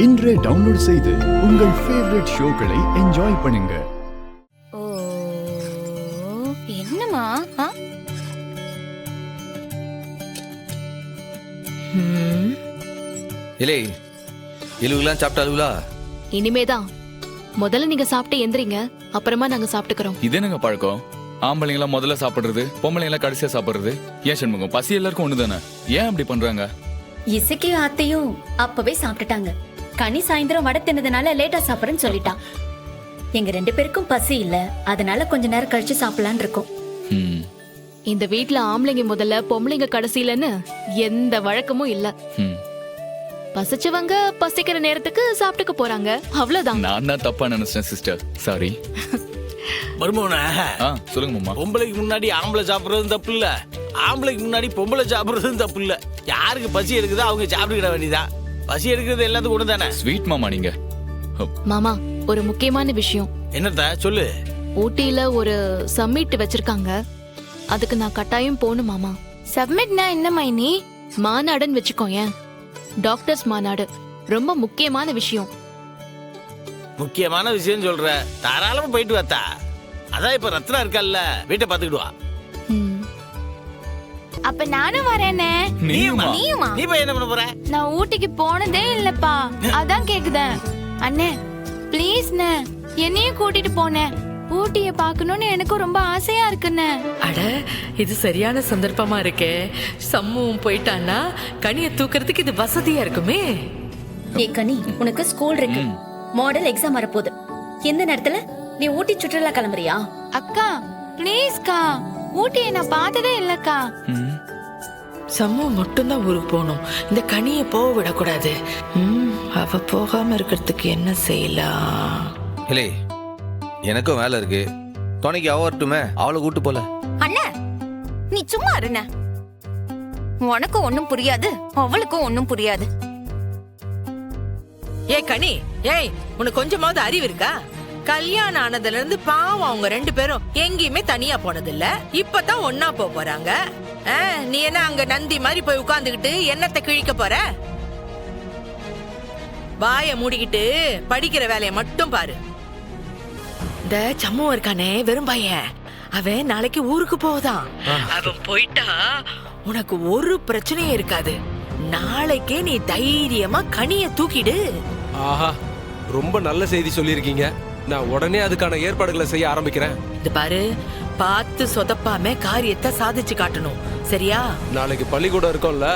இன்றே டவுன்லோட் செய்து உங்கள் ஃபேவரட் ஷோக்களை என்ஜாய் பண்ணுங்க. ஓ என்னமா? இலே இலுவெல்லாம் சாப்பிட்டாலுங்களா? இனிமேதான். முதல்ல நீங்க சாப்பிட்டு எந்திரிங்க, அப்புறமா நாங்க சாப்பிட்டுக்கிறோம். இது என்னங்க பழக்கம்? ஆம்பளைங்களா முதல்ல சாப்பிடுறது, பொம்பளைங்களா கடைசியா சாப்பிடுறது. ஏன் சண்முகம், பசி எல்லாருக்கும் ஒண்ணுதானே, ஏன் அப்படி பண்றாங்க? இசைக்கும் ஆத்தையும் அப்பவே சாப்பிட்டுட்டாங்க. கனி சாயந்தரம் வடை தின்னதுனால லேட்டா சாப்பிடுறேன்னு சொல்லிட்டான். எங்க 2 பேருக்கும் பசி இல்ல, அதனால கொஞ்ச நேரம் கழிச்சு சாப்பிடலான்னு இருக்கோம். இந்த வீட்ல ஆம்பளைங்க முதல்ல பொம்பளைங்க கடைசியிலன்னு எந்த வழக்கமும் இல்ல. பசிச்சவங்க பசிக்கிற நேரத்துக்கு சாப்பிட்டுக்க போறாங்க, அவ்வளவுதான். நான் தான் தப்பா நினைச்சேன் சிஸ்டர், சாரி. மருமவனா, சொல்லுங்க மாமா. பொம்பளைக்கு முன்னாடி ஆம்பளை சாப்பிடுறதும் தப்பு இல்ல, ஆம்பளைக்கு முன்னாடி பொம்பளை சாப்பிடுறதும் தப்பு இல்ல. யாருக்கு பசி எடுக்குதோ அவங்க சாப்பிட்டுக்கிட வேண்டியதான். பசி எடுக்கிறது எல்லாத்துக்கும் ஒண்ணு தானே. ஸ்வீட் மாமா நீங்க. மாமா, ஒரு முக்கியமான விஷயம். என்னத்த சொல்லு. ஊட்டியில ஒரு சம்மிட் வச்சிருக்காங்க, அதுக்கு நான் கட்டாயம் போகணும் மாமா. சப்மிட்னா என்ன மைனி? மாநாடுன்னு வச்சுக்கோயேன், டாக்டர்ஸ் மாநாடு. ரொம்ப முக்கியமான விஷயம். முக்கியமான விஷயம் சொல்ற, தாராளமா போயிட்டு வாத்தா. அதான் இப்ப ரத்னா இருக்கல்ல, வீட்டை பாத்துக்கிடுவா. அப்ப நானும் வரேனே. நீயுமா? நீ போய் என்ன பண்ண போற? நான் ஊட்டிக்கு போனதே இல்லப்பா, அதான் கேக்குதேன். அண்ணே ப்ளீஸ்ண்ணே, என்னையும் கூட்டிட்டு போனேன். ஊட்டிய பாக்கணும்னு எனக்கும் ரொம்ப ஆசையா இருக்குண்ணே. அட, இது சரியான சந்தர்ப்பமா இருக்கே. சம்முவும் போயிட்டான்னா கனியை தூக்குறதுக்கு இது வசதியா இருக்குமே. ஏ கனி, உனக்கு ஸ்கூல் இருக்கு, மாடல் எக்ஸாம் வரப்போகுது. எந்த நேரத்துல நீ ஊட்டி சுற்றுலா கிளம்புறியா? அக்கா ப்ளீஸ்க்கா, ஊட்டியை நான் பார்த்ததே இல்லக்கா. சம்மு மட்டும்தான் ஊருக்கு போகணும், இந்த கனியை போக விடக்கூடாது. அவ போகாம இருக்கிறதுக்கு என்ன செய்யலாம்? இலே எனக்கும் வேலை இருக்கு, துணைக்கு அவ வரட்டுமே, அவளை கூட்டு போல. அண்ணா நீ சும்மா இருண்ண, உனக்கும் ஒண்ணும் புரியாது, அவளுக்கும் ஒண்ணும் புரியாது. ஏய் கனி, ஏய் உனக்கு கொஞ்சமாவது அறிவு இருக்கா? கல்யாணம் ஆனதுல இருந்து பாவம் அவங்க 2 பேரும் எங்கேயுமே தனியா போனது இல்ல, இப்பதான் ஒன்னா போறாங்க. நீ என்ன அங்க நந்தி மாதிரி போய் உட்கார்ந்துகிட்டு என்னத்தை கிழிக்க போற? வாய மூடிக்கிட்டு படிக்கிற வேலையை மட்டும் பாரு. இந்த சம்மு இருக்கானே வெறும் பையன், அவன் நாளைக்கு ஊருக்கு போதான். அவன் போயிட்டா உனக்கு ஒரு பிரச்சனையும் இருக்காது. நாளைக்கே நீ தைரியமா கனிய தூக்கிடு. ஆஹா, ரொம்ப நல்ல செய்தி சொல்லியிருக்கீங்க. நான் உடனே அதுக்கான ஏற்பாடுகளை செய்ய ஆரம்பிக்கிறேன். இது பாரு, பார்த்து சொதப்பாம காரியத்தை சாதிச்சு காட்டணும், சரியா? நாளைக்கு பள்ளிக்கூடம் இருக்கும்ல,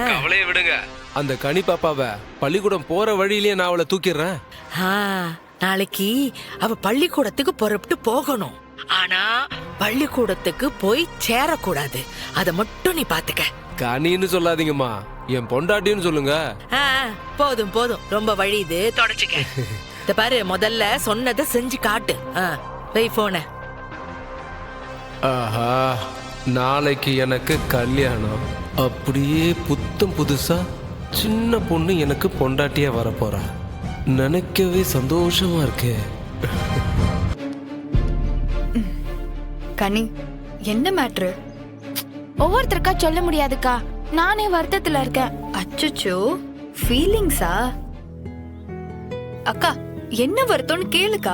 கவலையை விடுங்க. அந்த கனி பாப்பாவை பள்ளிக்கூடம் போற வழியிலேயே நான் அவளை தூக்கிடுறேன். நாளைக்கு அவ பள்ளிக்கூடத்துக்கு புறப்பட்டு போகணும், ஆனா பள்ளிக்கூடத்துக்கு போய் சேரக்கூடாது. அத மட்டும் நீ பாத்துக்க. கனின்னு சொல்லாதீங்கம்மா, என் பொண்டாட்டின்னு சொல்லுங்க. போதும் போதும், ரொம்ப வழியுது, தொடச்சுக்க. இத பாரு, முதல்ல சொன்னதை செஞ்சு காட்டு. போய் போன. ஆஹா, நாளைக்கு எனக்கு கல்யாணம். அப்படியே புத்தம் புதுசா சின்ன பொண்ணு எனக்கு பொண்டாட்டியா வரப்போறா. நினைக்கவே சந்தோஷமா இருக்கு. கனி, என்ன மேட்ரு? ஒவ்வொருத்தருக்கா சொல்ல முடியாதுக்கா, நானே வருத்தத்துல இருக்கேன். அச்சச்சோ, ஃபீலிங்ஸா? அக்கா என்ன வருத்தம்னு கேளுக்கா.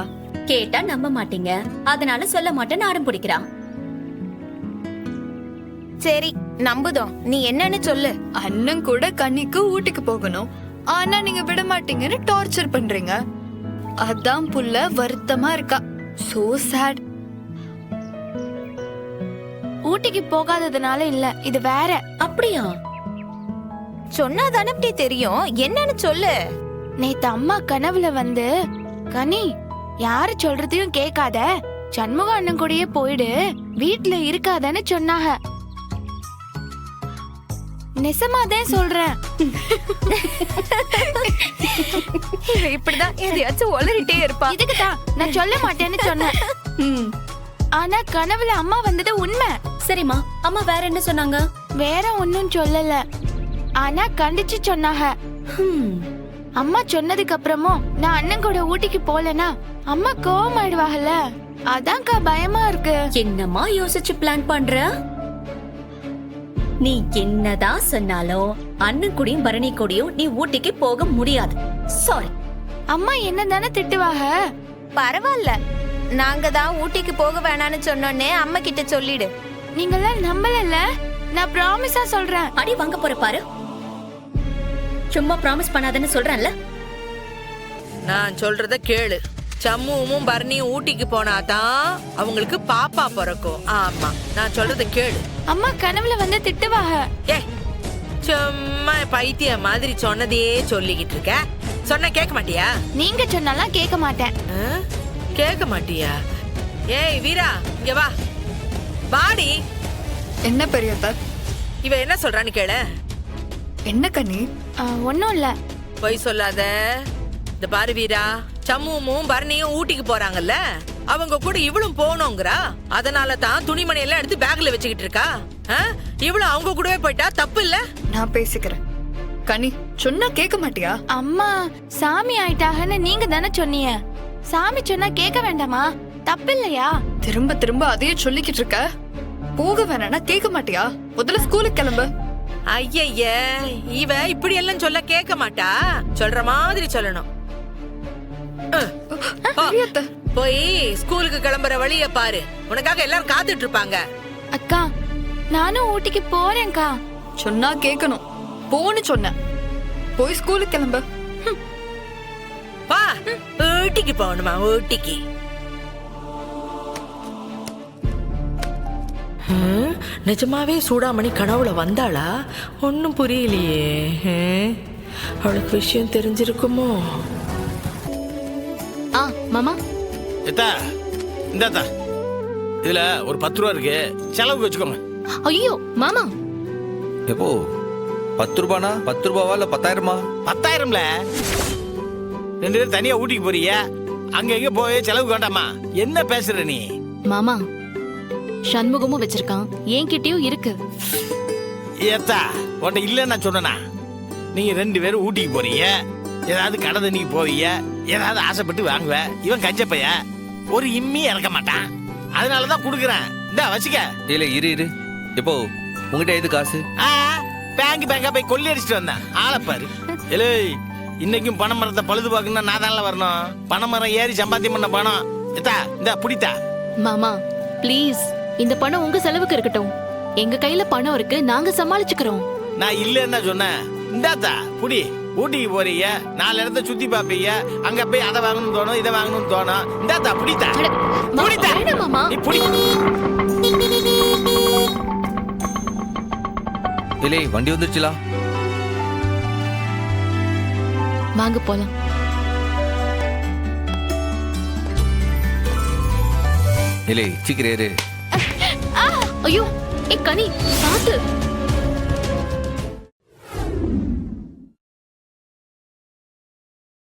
கேட்டா நம்ப மாட்டீங்க, அதனால சொல்ல மாட்டேன்னு ஆடம் பிடிக்கிறான். சரி நம்புதோம், நீ என்னன்னு சொல்லு. அண்ணன் கூட கனிக்கு ஊட்டிக்கு போகணும், ஆனா நீங்க விட மாட்டீங்கன்னு டார்ச்சர் பண்றீங்க. அதான் புள்ள வருத்தமா இருக்கா. So sad. ஊட்டிக்கு போகாததுனால இல்ல, இது வேற. அப்படியா? சொன்னாதானே அப்படி தெரியும், என்னன்னு சொல்லு. நேத்து அம்மா கனவுல வந்து, கனி யாரு சொல்றதையும் கேட்காத, சண்முக அண்ணன் கூடயே போயிடு, வீட்டுல இருக்காதன்னு சொன்னாங்க. நெசமாதான் சொல்றேன். இப்படிதான் எதையாச்சும் ஒளறிட்டே இருப்பா. இதுக்குதான் நான் சொல்ல மாட்டேன்னு சொன்னேன். ஆனா கனவுல அம்மா வந்தது உண்மை. சரிம்மா, அம்மா வேற என்ன சொன்னாங்க? வேற ஒன்னும் சொல்லல, ஆனா கண்டிச்சு சொன்னாங்க. அம்மா சொன்னதுக்கு அப்புறமும் நான் அண்ணன் கூட ஊட்டிக்கு போலனா அம்மா கோவம் ஆயிடுவாங்கல்ல, அதான்க்கா பயமா இருக்கு. என்னம்மா யோசிச்சு பிளான் பண்ற? நீ என்னதான் சொன்னாலும் அண்ணன் கூடயும் பரணி கூடயும் நீ ஊட்டிக்கு போக முடியாது. சாரி. அம்மா என்ன தானே திட்டுவாங்க. பரவாயில்ல, நாங்க தான் ஊட்டிக்கு போக வேணாம்னு சொன்னோன்னே அம்மா கிட்ட சொல்லிடு. நீங்களாம் நம்பலல்ல, நான் ப்ராமிஸா சொல்றேன். அடி வாங்க போற பாரு. சும்மா ப்ராமிஸ் பண்ணாதன்னு சொல்றேன்ல. நான் சொல்றத கேளு. சம்முவும் பரணியும் ஊட்டிக்கு போனாதான் அவங்களுக்கு பாப்பா பிறக்கும். ஆமா, நான் சொல்றத கேளு. அம்மா கனவுல வந்து திட்டுவாங்க. ஏ, சும்மா பைத்திய மாதிரி சொன்னதையே சொல்லிக்கிட்டு இருக்க. சொன்ன கேட்க மாட்டியா? நீங்க சொன்னாலாம் கேட்க மாட்டேன். கேட்க மாட்டியா? ஏய் வீரா, இங்க வா. பாடி. என்ன பெரியதா? இவ என்ன சொல்றான்னு கேளு. என்ன கண்ணி? ஒன்னும் இல்ல. பொய் சொல்லாத. இந்த பாரு வீரா, சம்முவும் பரணியும் ஊட்டிக்கு போறாங்கல்ல, அவங்க கூட இவளும் போகணுங்கிறா. அதனால தான் துணிமணி எல்லாம் எடுத்து பேக்ல வச்சுக்கிட்டு இருக்கா. இவளும் அவங்க கூடவே போயிட்டா தப்பு இல்ல? நான் பேசிக்கிறேன். கனி, சொன்னா கேட்க மாட்டியா? அம்மா சாமி ஆயிட்டாங்கன்னு நீங்க தானே சொன்னீங்க. சாமி சொன்னா கேட்க வேண்டாமா? தப்பு இல்லையா? திரும்ப திரும்ப அதையே சொல்லிக்கிட்டு இருக்க. போக வேணானா கேட்க மாட்டியா? முதல்ல ஸ்கூலுக்கு கிளம்பு. ஐய, இவ இப்படி எல்லாம் சொல்ல கேட்க மாட்டா. சொல்ற மாதிரி சொல்லணும். பெரியத்த, போய் ஸ்கூலுக்கு கிளம்புற வழிய பாரு. உனக்காக எல்லாரும் காத்துட்டு இருப்பாங்க. அக்கா, நானும் ஊட்டிக்கு போறேன்க்கா. சொன்னா கேட்கணும். போன்னு சொன்ன. போய் ஸ்கூலுக்கு கிளம்பு. வா, ஊட்டிக்கு போகணுமா? ஊட்டிக்கு நிஜமாவே சூடாமணி கனவுல வந்தாளா? ஒன்னும் புரியலையே. அவளுக்கு விஷயம் தெரிஞ்சிருக்குமோ? மாமா. எத்தா, இந்தாத்தா, இதுல ஒரு 10 ரூபா இருக்கு, செலவுக்கு வச்சுக்கோங்க. ஐயோ மாமா. எப்போ 10 ரூபானா 10 ரூபாவா இல்ல 10,000மா? 10,000ல 2 பேரும் தனியா ஊட்டிக்கு போறீங்க. அங்க எங்க போய் செலவுக்கு வேண்டாமா? என்ன பேசுற நீ? மாமா, சண்முகமும் வச்சிருக்கான், என்கிட்டயும் இருக்கு. ஏத்தா, உன்ட்ட இல்ல நான் சொன்னா? நீங்க 2 பேரும் ஊட்டிக்கு போறீங்க, ஏதாவது கடை தண்ணிக்கு போவீங்க, ஏதாவது ஆசைப்பட்டு வாங்குவ. இவன் கஞ்ச பைய, ஒரு இம்மி இறக்க மாட்டான். அதனாலதான் குடுக்குறேன். இந்தா வச்சுக்க. இல்ல இரு. எப்போ உங்ககிட்ட எது காசு? பேங்கா போய் கொள்ளி அடிச்சுட்டு வந்தேன். ஆளப்பாரு. இல்லை, இன்னைக்கும் பனை மரத்தை பழுது பார்க்கணும்னா நான் தானே வரணும். பனை மரம் ஏறி சம்பாத்தியம் பண்ண பணம். எத்தா, இந்த புடித்தா. மாமா ப்ளீஸ், இந்த பணம் உங்க செலவுக்கு இருக்கட்டும். எங்க கையில பணம் இருக்கு, நாங்க சமாளிச்சுக்கிறோம். நான் இல்லன்னா சொன்னேன். இந்தாத்தா புடி. ஊட்டிக்கு போறீங்க, 4 இடத்த சுத்தி பாப்பீங்க. அங்க போய் அதை வாங்கணும்னு தோணும், இதை வாங்கணும்னு தோணும். இந்தாத்தா புடித்தா. புடித்தா. மாமா நீ புடி. இல்லை வண்டி வந்துருச்சுலா. வாங்க போலாம். இல்லை சீக்கிரம் ஏறு. ஐயோ, கனி பாத்து.